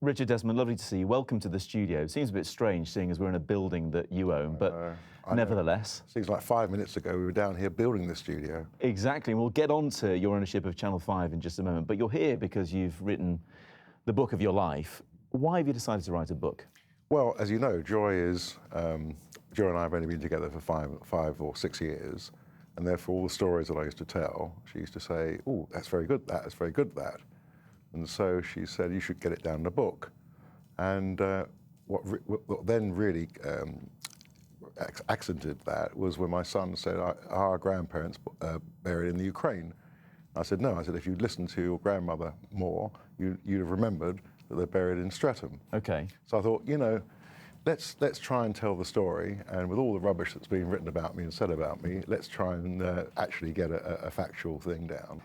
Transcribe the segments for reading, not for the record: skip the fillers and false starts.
Richard, Desmond, lovely to see you. Welcome to the studio. It seems a bit strange seeing as we're in a building that you own, but nevertheless. Seems like 5 minutes ago we were down here building the studio. Exactly. We'll get on to your ownership of Channel 5 in just a moment, but you're here because you've written the book of your life. Why have you decided to write a book? Well, as you know, Joy and I have only been together for five or 6 years, and therefore all the stories that I used to tell, she used to say, "Oh, that's very good, that's very good, that." And so she said, "You should get it down in a book." And what then really accented that was when my son said, "Our grandparents buried in the Ukraine." I said, "No." I said, "If you'd listened to your grandmother more, you'd have remembered that they're buried in Streatham." Okay. So I thought, let's try and tell the story, and with all the rubbish that's been written about me and said about me, let's try and actually get a factual thing down.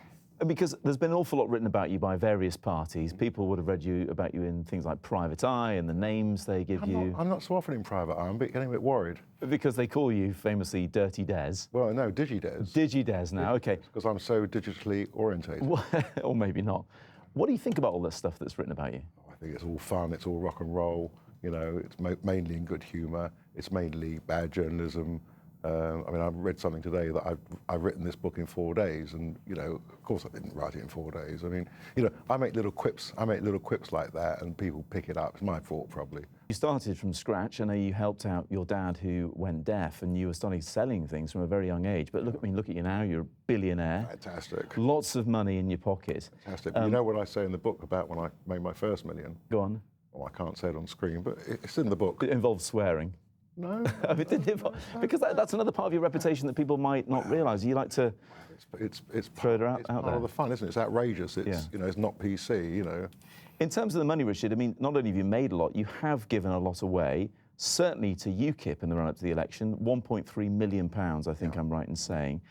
Because there's been an awful lot written about you by various parties. People would have read about you in things like Private Eye and the names they give you. I'm not so often in Private Eye. I'm getting a bit worried. Because they call you famously Dirty Des. Well, no, Digi-Des. Digi-Des now, okay. Because I'm so digitally orientated. Or maybe not. What do you think about all this stuff that's written about you? I think it's all fun, it's all rock and roll, it's mainly in good humour, it's mainly bad journalism. I mean, I've read something today that I've written this book in 4 days, and of course I didn't write it in 4 days. I mean, I make little quips like that, and people pick it up. It's my fault, probably. You started from scratch. I know you helped out your dad who went deaf, and you were starting selling things from a very young age. But look at you now. You're a billionaire. Fantastic. Lots of money in your pocket. Fantastic. You know what I say in the book about when I made my first million? Go on. Well, I can't say it on screen, but it's in the book. It involves swearing. No. I mean, because that's another part of your reputation that people might not realise. You like to it's throw it out it's there. part of the fun, isn't it? It's outrageous. It's it's not PC. In terms of the money, Richard, I mean, not only have you made a lot, you have given a lot away. Certainly to UKIP in the run-up to the election, £1.3 million. I think I'm right in saying.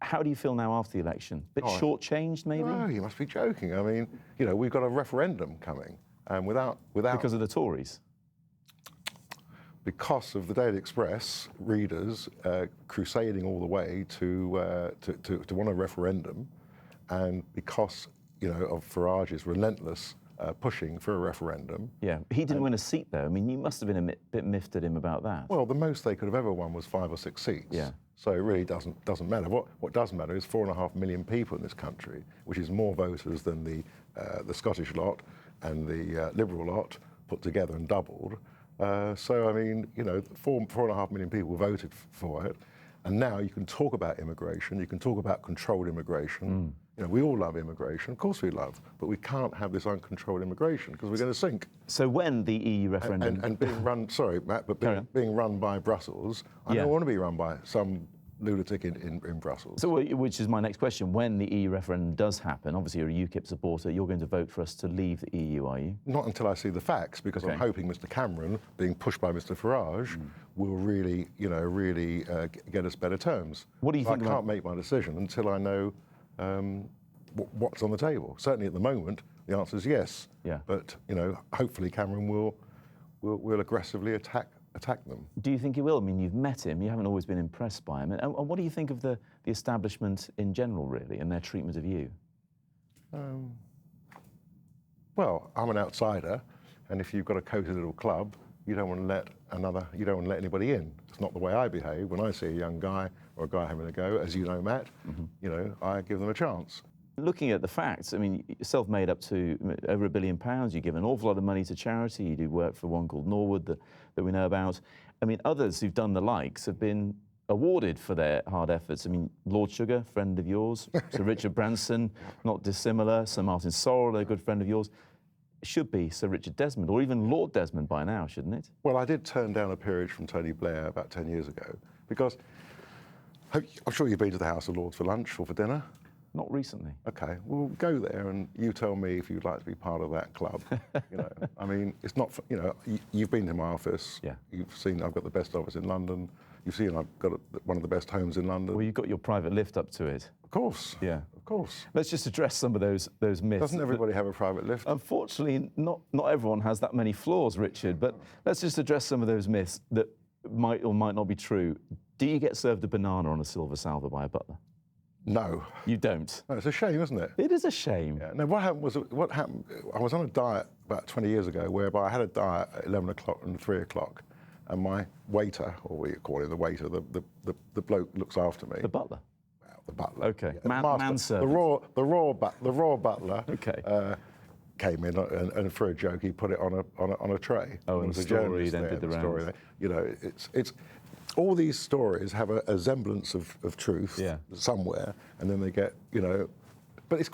How do you feel now after the election? Bit short-changed, maybe? No, you must be joking. I mean, we've got a referendum coming, and without because of the Tories. Because of the Daily Express readers crusading all the way to want a referendum, and because of Farage's relentless pushing for a referendum. Yeah, he didn't win a seat though. I mean, you must have been a bit miffed at him about that. Well, the most they could have ever won was 5 or 6 seats. Yeah. So it really doesn't matter. What does matter is 4.5 million people in this country, which is more voters than the Scottish lot and the Liberal lot put together and doubled. So, I mean, 4.5 million people voted for it. And now you can talk about immigration, you can talk about controlled immigration. We all love immigration, of course we love, but we can't have this uncontrolled immigration because we're going to sink. So when the EU referendum... And being run, sorry, Matt, but being run by Brussels, I don't want to be run by some lunatic in Brussels. So, which is my next question. When the EU referendum does happen, obviously you're a UKIP supporter, you're going to vote for us to leave the EU, are you? Not until I see the facts, because I'm hoping Mr. Cameron, being pushed by Mr. Farage, will really, get us better terms. What do you think? I can't make my decision until I know what's on the table. Certainly at the moment, the answer is yes. Yeah. But hopefully Cameron will aggressively attack them. Do you think he will? I mean, you've met him. You haven't always been impressed by him. And what do you think of the establishment in general, really, and their treatment of you? Well, I'm an outsider, and if you've got a cosy little club, you don't want to let anybody in. It's not the way I behave. When I see a young guy or a guy having a go, as you know, Matt, I give them a chance. Looking at the facts, I mean, you're self-made up to over £1 billion. You give an awful lot of money to charity. You do work for one called Norwood that we know about. I mean, others who've done the likes have been awarded for their hard efforts. I mean, Lord Sugar, friend of yours. Sir Richard Branson, not dissimilar. Sir Martin Sorrell, a good friend of yours. Should be Sir Richard Desmond, or even Lord Desmond by now, shouldn't it? Well, I did turn down a peerage from Tony Blair about 10 years ago, because I'm sure you've been to the House of Lords for lunch or for dinner. Not recently. Okay, well, go there and you tell me if you'd like to be part of that club. I mean, it's not, you've been to my office. Yeah. You've seen I've got the best office in London. You've seen I've got one of the best homes in London. Well, you've got your private lift up to it. Of course. Yeah. Of course. Let's just address some of those myths. Doesn't everybody have a private lift? Unfortunately, not everyone has that many floors, Richard, but let's just address some of those myths that might or might not be true. Do you get served a banana on a silver salver by a butler? No. You don't. No, it's a shame, isn't it? It is a shame. Yeah. No, what happened, I was on a diet about 20 years ago whereby I had a diet at 11 o'clock and 3 o'clock, and my waiter, or what you call him, the waiter, the bloke looks after me. The butler. Well, the butler. Okay. Yeah, Manservant. The raw butler. Okay. Came in and for a joke he put it on a tray. Oh, and the story then did the rounds. You know, it's all these stories have a semblance of truth somewhere, and then they get, you know, but it's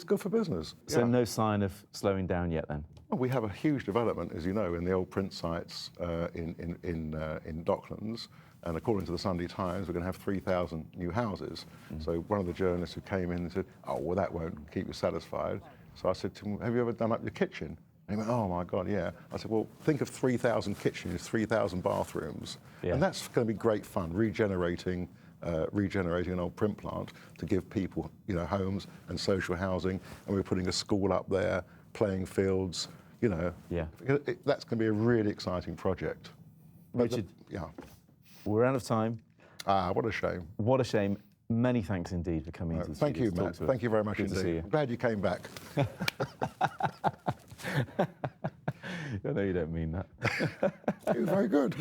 good for business. So no sign of slowing down yet then? Well, we have a huge development, as you know, in the old print sites in Docklands, and according to the Sunday Times, we're going to have 3,000 new houses. So one of the journalists who came in and said, "Oh, well, that won't keep you satisfied." So I said to him, "Have you ever done up your kitchen?" And he went, "Oh my God, yeah." I said, "Well, think of 3,000 kitchens, 3,000 bathrooms, and that's going to be great fun, regenerating an old print plant to give people, you know, homes and social housing. And we're putting a school up there, playing fields, you know. Yeah. That's going to be a really exciting project." Richard, yeah. We're out of time. What a shame. What a shame. Many thanks indeed for coming into the Thank studio you, to talk Matt. to us. Thank you very much Good to see indeed. you. I'm glad you came back. I know you don't mean that. It was very good.